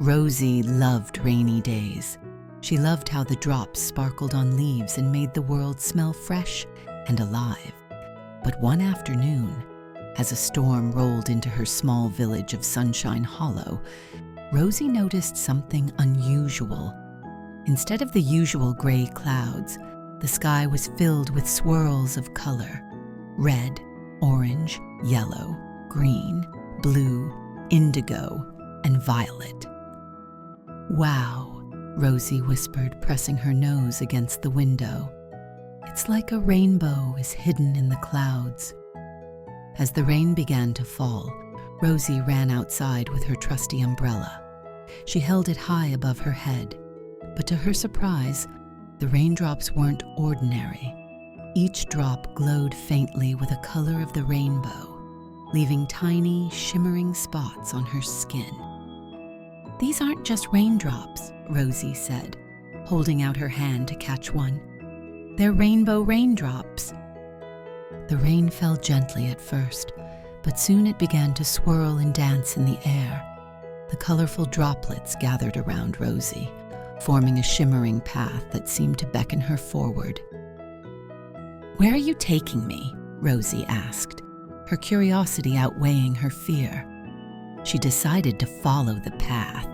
Rosie loved rainy days. She loved how the drops sparkled on leaves and made the world smell fresh and alive. But one afternoon, as a storm rolled into her small village of Sunshine Hollow, Rosie noticed something unusual. Instead of the usual gray clouds, the sky was filled with swirls of color: red, orange, yellow, green, blue, indigo, and violet. "Wow," Rosie whispered, pressing her nose against the window. "It's like a rainbow is hidden in the clouds." As the rain began to fall, Rosie ran outside with her trusty umbrella. She held it high above her head, but to her surprise, the raindrops weren't ordinary. Each drop glowed faintly with a color of the rainbow, leaving tiny, shimmering spots on her skin. "These aren't just raindrops," Rosie said, holding out her hand to catch one. "They're rainbow raindrops." The rain fell gently at first, but soon it began to swirl and dance in the air. The colorful droplets gathered around Rosie, forming a shimmering path that seemed to beckon her forward. "Where are you taking me?" Rosie asked, her curiosity outweighing her fear. She decided to follow the path,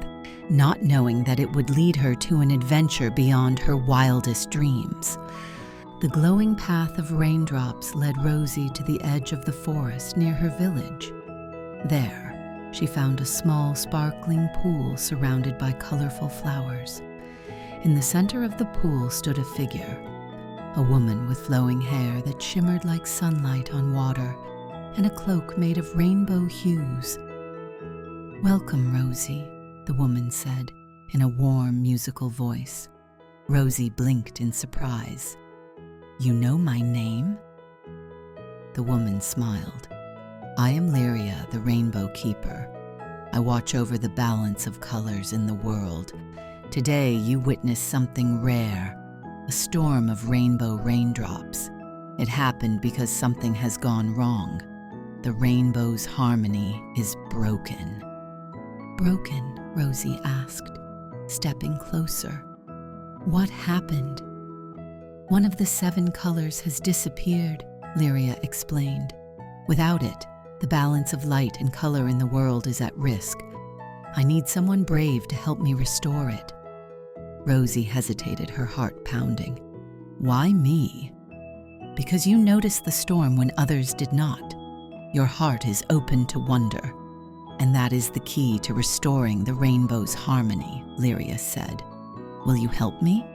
not knowing that it would lead her to an adventure beyond her wildest dreams. The glowing path of raindrops led Rosie to the edge of the forest near her village. There, she found a small, sparkling pool surrounded by colorful flowers. In the center of the pool stood a figure, a woman with flowing hair that shimmered like sunlight on water, and a cloak made of rainbow hues. "Welcome, Rosie," the woman said, in a warm, musical voice. Rosie blinked in surprise. "You know my name?" The woman smiled. "I am Lyria, the Rainbow Keeper. I watch over the balance of colors in the world. Today you witnessed something rare, a storm of rainbow raindrops. It happened because something has gone wrong. The rainbow's harmony is broken." "Broken?" Rosie asked, stepping closer. "What happened?" "One of the 7 colors has disappeared," Lyria explained. "Without it, the balance of light and color in the world is at risk. I need someone brave to help me restore it." Rosie hesitated, her heart pounding. "Why me?" "Because you noticed the storm when others did not. Your heart is open to wonder, and that is the key to restoring the rainbow's harmony," Lyria said. "Will you help me?"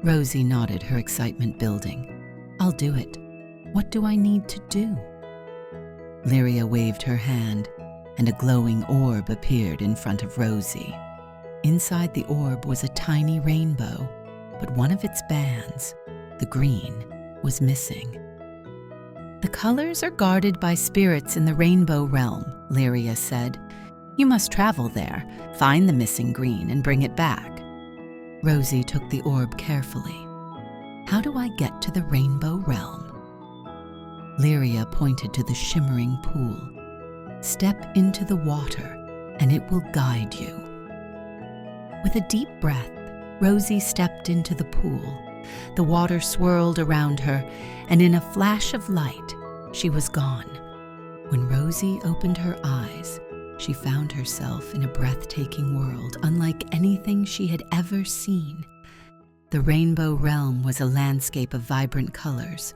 Rosie nodded, her excitement building. "I'll do it. What do I need to do?" Lyria waved her hand, and a glowing orb appeared in front of Rosie. Inside the orb was a tiny rainbow, but one of its bands, the green, was missing. "The colors are guarded by spirits in the rainbow realm," Lyria said. "You must travel there, find the missing green, and bring it back." Rosie took the orb carefully. "How do I get to the rainbow realm?" Lyria pointed to the shimmering pool. "Step into the water, and it will guide you." With a deep breath, Rosie stepped into the pool. The water swirled around her, and in a flash of light, she was gone. When Rosie opened her eyes, she found herself in a breathtaking world unlike anything she had ever seen. The rainbow realm was a landscape of vibrant colors,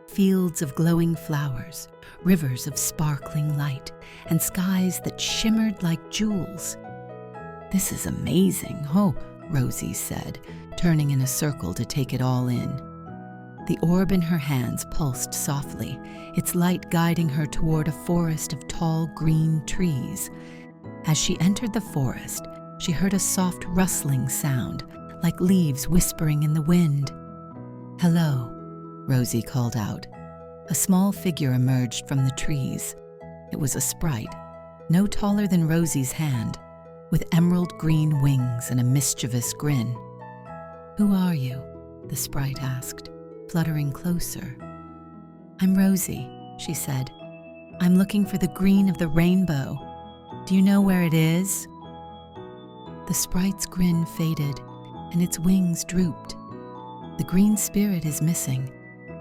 fields of glowing flowers, rivers of sparkling light, and skies that shimmered like jewels. "This is amazing," Rosie said, turning in a circle to take it all in. The orb in her hands pulsed softly, its light guiding her toward a forest of tall green trees. As she entered the forest, she heard a soft rustling sound, like leaves whispering in the wind. "Hello," Rosie called out. A small figure emerged from the trees. It was a sprite, no taller than Rosie's hand, with emerald green wings and a mischievous grin. "Who are you?" the sprite asked, fluttering closer. "I'm Rosie," she said. "I'm looking for the green of the rainbow. Do you know where it is?" The sprite's grin faded, and its wings drooped. The green spirit is missing.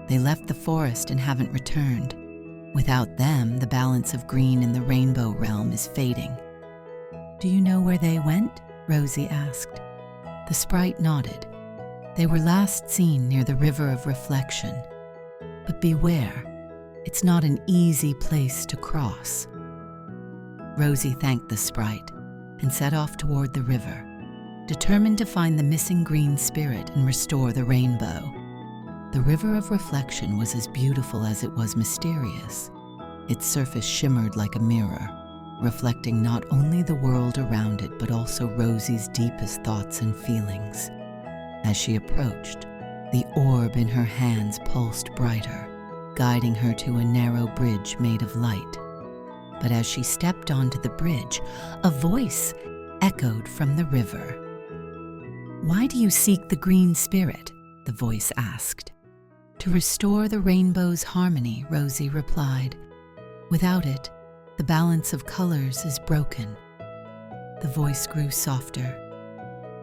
They left the forest and haven't returned. Without them, the balance of green in the rainbow realm is fading. Do you know where they went? Rosie asked. The sprite nodded. They were last seen near the river of reflection. But beware, it's not an easy place to cross. Rosie thanked the sprite and set off toward the river, determined to find the missing green spirit and restore the rainbow. The river of reflection was as beautiful as it was mysterious. Its surface shimmered like a mirror, reflecting not only the world around it but also Rosie's deepest thoughts and feelings. As she approached, the orb in her hands pulsed brighter, guiding her to a narrow bridge made of light. But as she stepped onto the bridge, a voice echoed from the river. "Why do you seek the green spirit?" the voice asked. "To restore the rainbow's harmony," Rosie replied. "Without it, the balance of colors is broken." The voice grew softer.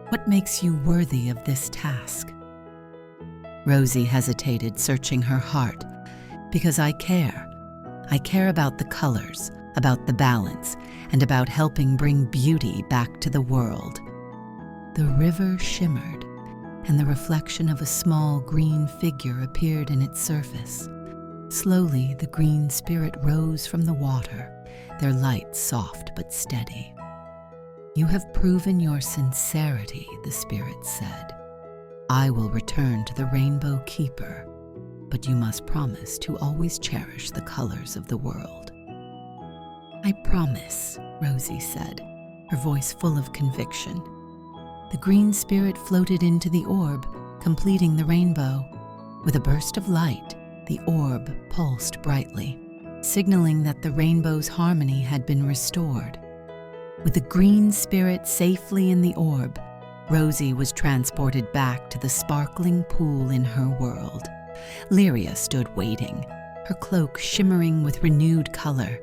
"What makes you worthy of this task?" Rosie hesitated, searching her heart. "Because I care. I care about the colors, about the balance, and about helping bring beauty back to the world." The river shimmered, and the reflection of a small green figure appeared in its surface. Slowly, the green spirit rose from the water, their light soft but steady. "You have proven your sincerity," the spirit said. "I will return to the Rainbow Keeper, but you must promise to always cherish the colors of the world." "I promise," Rosie said, her voice full of conviction. The green spirit floated into the orb, completing the rainbow. With a burst of light, the orb pulsed brightly, signaling that the rainbow's harmony had been restored. With the green spirit safely in the orb, Rosie was transported back to the sparkling pool in her world. Lyria stood waiting, her cloak shimmering with renewed color.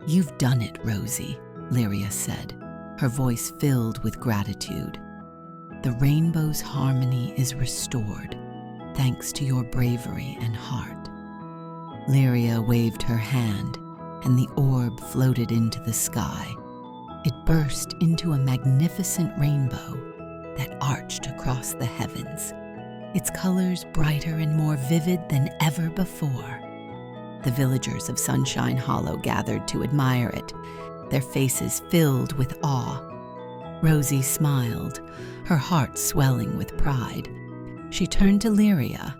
"You've done it, Rosie," Lyria said, her voice filled with gratitude. "The rainbow's harmony is restored, thanks to your bravery and heart." Lyria waved her hand, and the orb floated into the sky. It burst into a magnificent rainbow that arched across the heavens, its colors brighter and more vivid than ever before. The villagers of Sunshine Hollow gathered to admire it, their faces filled with awe. Rosie smiled, her heart swelling with pride. She turned to Lyria.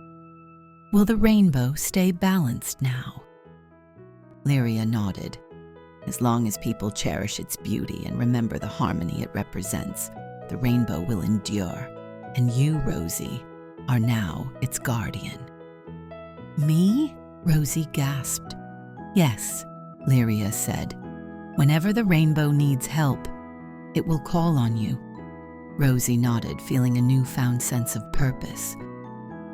"Will the rainbow stay balanced now?" Lyria nodded. "As long as people cherish its beauty and remember the harmony it represents, the rainbow will endure. And you, Rosie, are now its guardian." "Me?" Rosie gasped. "Yes," Lyria said. "Whenever the rainbow needs help, it will call on you." Rosie nodded, feeling a newfound sense of purpose.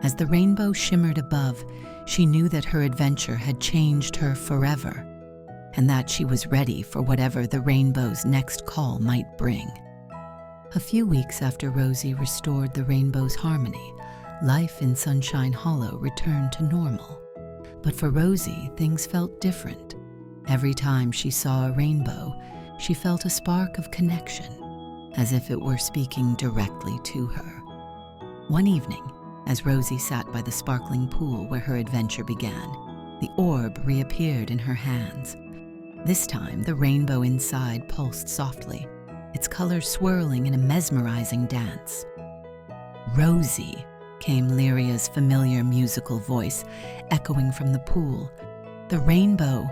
As the rainbow shimmered above, she knew that her adventure had changed her forever, and that she was ready for whatever the rainbow's next call might bring. A few weeks after Rosie restored the rainbow's harmony, life in Sunshine Hollow returned to normal. But for Rosie, things felt different. Every time she saw a rainbow, she felt a spark of connection, as if it were speaking directly to her. One evening, as Rosie sat by the sparkling pool where her adventure began, the orb reappeared in her hands. This time, the rainbow inside pulsed softly, its colors swirling in a mesmerizing dance. "Rosie," came Lyria's familiar musical voice, echoing from the pool. "The rainbow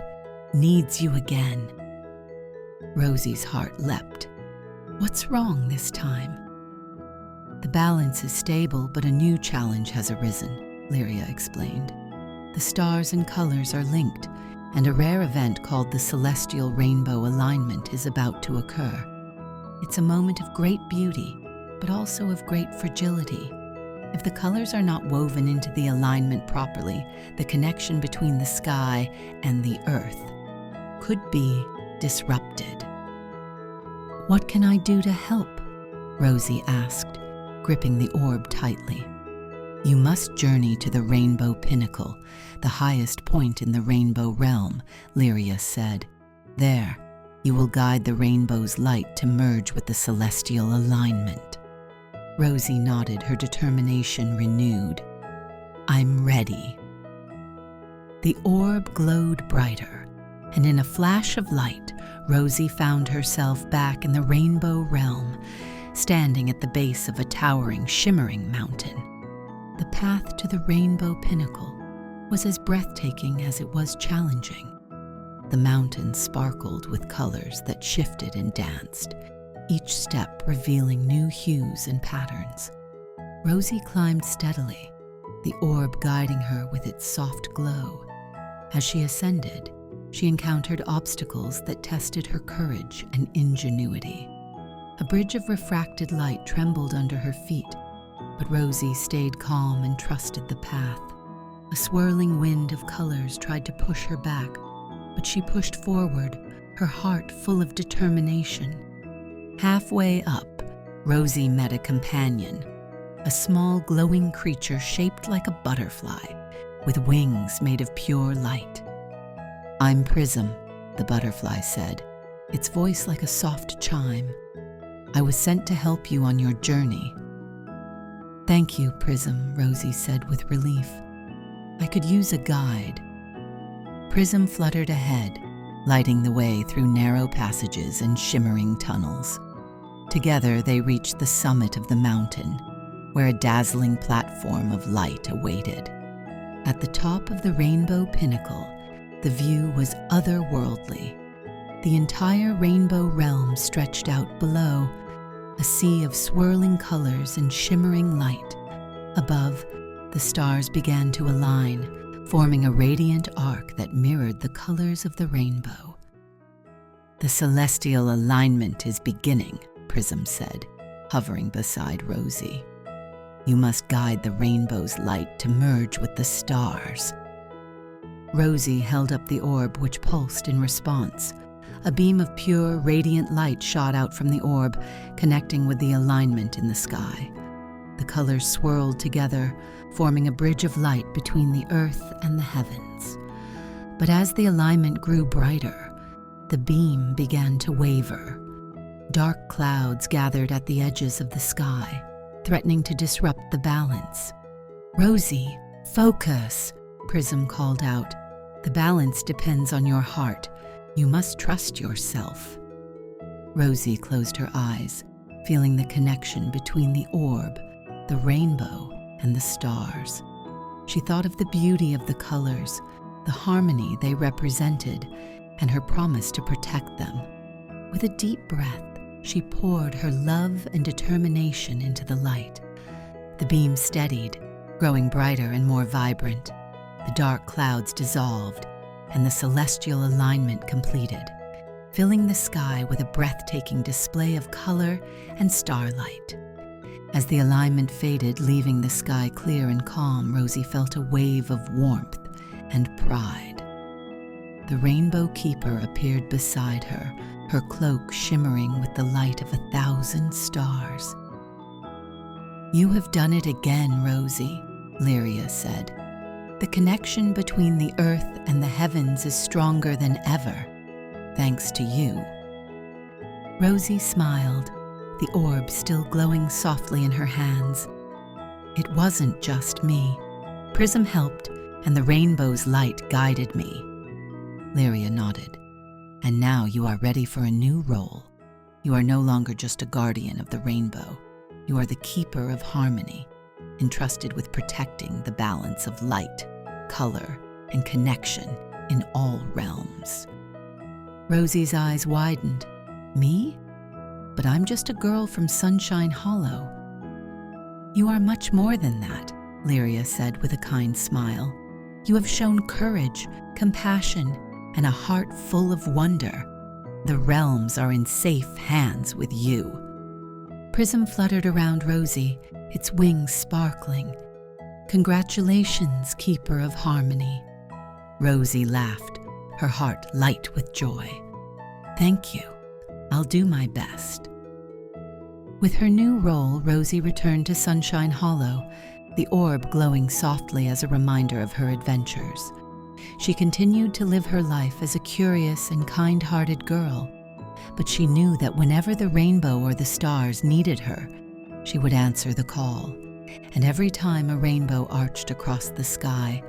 needs you again." Rosie's heart leapt. "What's wrong this time?" "The balance is stable, but a new challenge has arisen," Lyria explained. "The stars and colors are linked, and a rare event called the Celestial Rainbow Alignment is about to occur. It's a moment of great beauty, but also of great fragility. If the colors are not woven into the alignment properly, the connection between the sky and the earth could be disrupted." "What can I do to help?" Rosie asked, gripping the orb tightly. You must journey to the rainbow pinnacle, the highest point in the rainbow realm, Lyria said. There, you will guide the rainbow's light to merge with the celestial alignment. Rosie nodded, her determination renewed. I'm ready. The orb glowed brighter, and in a flash of light, Rosie found herself back in the rainbow realm, standing at the base of a towering, shimmering mountain. The path to the rainbow pinnacle was as breathtaking as it was challenging. The mountain sparkled with colors that shifted and danced, each step revealing new hues and patterns. Rosie climbed steadily, the orb guiding her with its soft glow. As she ascended, she encountered obstacles that tested her courage and ingenuity. A bridge of refracted light trembled under her feet, but Rosie stayed calm and trusted the path. A swirling wind of colors tried to push her back, but she pushed forward, her heart full of determination. Halfway up, Rosie met a companion, a small glowing creature shaped like a butterfly, with wings made of pure light. I'm Prism, the butterfly said, its voice like a soft chime. I was sent to help you on your journey. Thank you, Prism, Rosie said with relief. I could use a guide. Prism fluttered ahead, lighting the way through narrow passages and shimmering tunnels. Together they reached the summit of the mountain, where a dazzling platform of light awaited. At the top of the rainbow pinnacle, the view was otherworldly. The entire rainbow realm stretched out below, a sea of swirling colors and shimmering light. Above, the stars began to align, forming a radiant arc that mirrored the colors of the rainbow. The celestial alignment is beginning, Prism said, hovering beside Rosie. You must guide the rainbow's light to merge with the stars. Rosie held up the orb, which pulsed in response. A beam of pure, radiant light shot out from the orb, connecting with the alignment in the sky. The colors swirled together, forming a bridge of light between the earth and the heavens. But as the alignment grew brighter, the beam began to waver. Dark clouds gathered at the edges of the sky, threatening to disrupt the balance. Rosie, focus, Prism called out. The balance depends on your heart. You must trust yourself. Rosie closed her eyes, feeling the connection between the orb, the rainbow, and the stars. She thought of the beauty of the colors, the harmony they represented, and her promise to protect them. With a deep breath, she poured her love and determination into the light. The beam steadied, growing brighter and more vibrant. The dark clouds dissolved, and the celestial alignment completed, filling the sky with a breathtaking display of color and starlight. As the alignment faded, leaving the sky clear and calm, Rosie felt a wave of warmth and pride. The Rainbow Keeper appeared beside her, her cloak shimmering with the light of 1,000 stars. You have done it again, Rosie, Lyria said. The connection between the earth and the heavens is stronger than ever, thanks to you. Rosie smiled, the orb still glowing softly in her hands. It wasn't just me. Prism helped, and the rainbow's light guided me. Lyria nodded. And now you are ready for a new role. You are no longer just a guardian of the rainbow. You are the keeper of harmony, entrusted with protecting the balance of light, color, and connection in all realms. Rosie's eyes widened. Me? But I'm just a girl from Sunshine Hollow. You are much more than that, Lyria said with a kind smile. You have shown courage, compassion, and a heart full of wonder. The realms are in safe hands with you. Prism fluttered around Rosie, its wings sparkling. Congratulations, Keeper of Harmony. Rosie laughed, her heart light with joy. Thank you. I'll do my best. With her new role, Rosie returned to Sunshine Hollow, the orb glowing softly as a reminder of her adventures. She continued to live her life as a curious and kind-hearted girl, but she knew that whenever the rainbow or the stars needed her, she would answer the call. And every time a rainbow arched across the sky,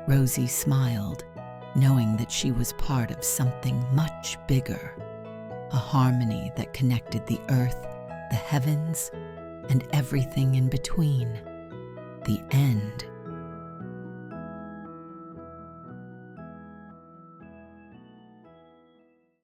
Rosie smiled, knowing that she was part of something much bigger, a harmony that connected the earth, the heavens, and everything in between. The end.